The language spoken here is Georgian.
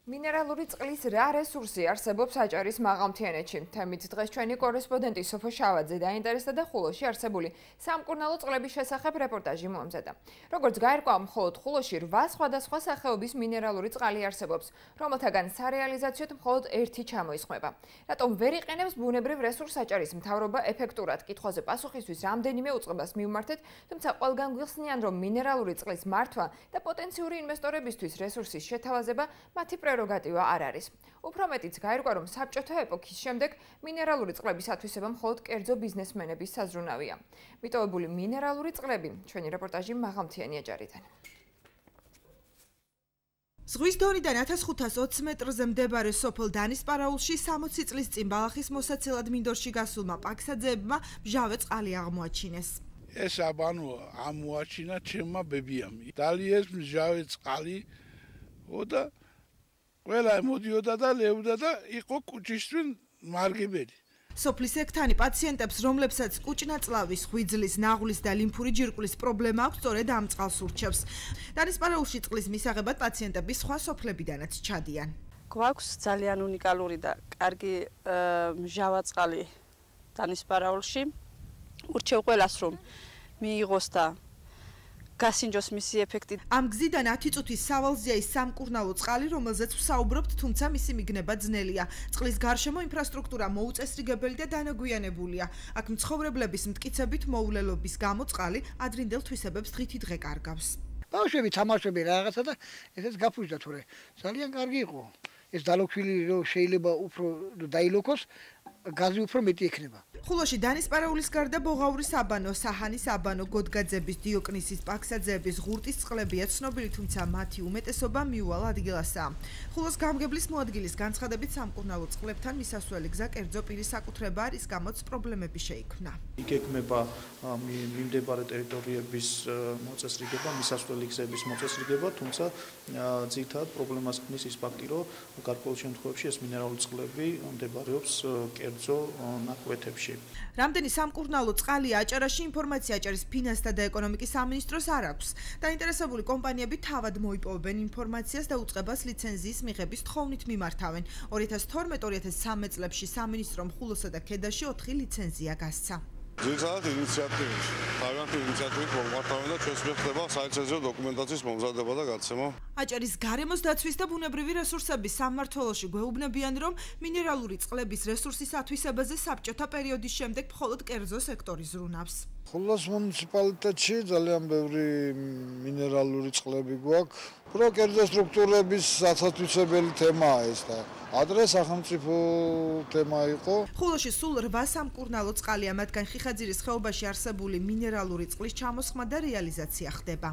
მინერალური წყლის რა რესურსი არსებობს აჭარის მაღალმთიანეთში? თემით დღეს ჩვენი კორესპონდენტი სოფო შავაძე დაინტერესდა და ხულოში არსებული სამკურნალო წყლების შესახებ რეპორტაჟი მოამზადა. როგორც გაირკვა, მხოლოდ ხულოში 8 სხვადასხვა სახეობის მინერალური წყალი არსებობს, რომელთაგან სარეალიზაციოდ მხოლოდ ერთი ჩამოისხმება. რატომ ვერ იყენებს ბუნებრივ რესურს აჭარის მთავრობა ეფექტურად? კითხვაზე პასუხისთვის რამდენიმე უწყებას მივმართეთ, თუმცა ყველგან გვიხსნიან, რომ მინერალური წყლის მართვა და პოტენციური ინვესტორებისთვის რესურსის შეთავაზება მათი პრეროგატივა არ არის. უფრო მეტიც გაირკვა, რომ საბჭოთა ეპოქის შემდეგ მინერალური წყლების ათვისება მხოლოდ კერძო ბიზნესმენების საზრუნავია. მიტოვებული მინერალური წყლები, ჩვენი რეპორტაჟი მაღალმთიანი აჭარიდან. ზღვის დონიდან 1520 მეტრზე მდებარე სოფელ დანისპარაულში 60 წლის წინ ბალახის მოსაცილად მინდორში გასულმა პაქსაძეებმა მჟავე წყალი აღმოაჩინეს. ეს აბანო ამოაჩინა ჩემმა ბებიამ. დალიეს მჟავე წყალი და ყველა მოდიოდა და ლევდა და იყო კუჭისთვის მარგებელი. სოფლის ექთანი პაციენტებს, რომლებსაც კუჭნაწლავის, ღვიძლის, ნაღლის და ლიმფური ჯირკვლის პრობლემა აქვს, სწორედ ამ წყალს ურჩევს. დანისპარაულში წყლის მისაღებად პაციენტები სხვა სოფლებიდანაც ჩადიან. გვაქვს ძალიან უნიკალური და კარგი მჟავა წყალი დანისპარაულში. ურჩევ ყველას, რომ მიიღოს და გასინჯოს მისი ეფექტი. ამ გზიდან 10 წუთის სავალზეა ის სამკურნალო წყალი, რომელზეც ვსაუბრობთ, თუმცა მისი მიგნება ძნელია. წყლის გარშემო ინფრასტრუქტურა მოუწესრიგებელი და დანაგვიანებულია. აქ მცხოვრებლების მტკიცებით მოულელობის გამო წყალი ადრინდელ თვისებებს დღითი დღე კარგავს. ბავშვები თამაშობენ რაღაცა და ესეც გაფუძდა თორე ძალიან კარგი იყო. ეს დალოქვილი რო შეიძლება უფრო დაილოქოს, გაზი უფრო მეტი ექნება. ხულოში დანისპარაულის გარდა ბოღაურის აბანო, საჰანის აბანო, გოდგაძების, დიოკნისის, პაქსაძეების, ღურტის წყლებია ცნობილი, თუმცა მათი უმეტესობა მიუვალ ადგილასაა. ხულოს გამგებლის მოადგილის განცხადებით, სამკურნალო წყლებთან მისასვლელი გზა კერძო პირის საკუთრება არის, გამოც პრობლემები შეიქმნა. იგეგმება მიმდებარე ტერიტორიების მოწესრიგება, მისასვლელი გზების მოწესრიგება, თუმცა ძირითადად პრობლემას ქმნის ის ფაქტი, რომ გარკვეულ შემთხვევებში ეს მინერალური წყლები მდებარეობს კერძო ნაკვეთებში. რამდენი სამკურნალო წყალია აჭარაში, ინფორმაცია აჭარის ფინანსთა და ეკონომიკის სამინისტროს არ აქვს. დაინტერესებული კომპანიები თავად მოიპოვებენ ინფორმაციას და უწყებას ლიცენზიის მიღების თხოვნით მიმართავენ. 2012-2013 წლებში სამინისტრომ ხულოსა და ქედაში 4 ლიცენზია გასცა. ძირითადად ინიციატივით, თავიანთი ინიციატივით მომართავენ და ჩვენს მიერ ხდება საეცეზიო დოკუმენტაციის მომზადება და გაცემა. აჭარის გარემოს დაცვის და ბუნებრივი რესურსების სამმართველოში გვეუბნებიან, რომ მინერალური წყლების რესურსის ათვისებაზე საბჭოთა პერიოდის შემდეგ მხოლოდ კერძო სექტორი ზრუნავს. ხულოს მუნიციპალიტეტში ძალიან ბევრი მინერალური წყლები გვაქვს. უფრო კერძო სტრუქტურების ათვისებელი თემაა ეს და ადრე სახელმწიფო თემა იყო. ხულოში სულ 8 სამკურნალო წყალია, მათგან ხიხაძირის ხეობაში არსებული მინერალური წყლის ჩამოსხმა და რეალიზაცია ხდება.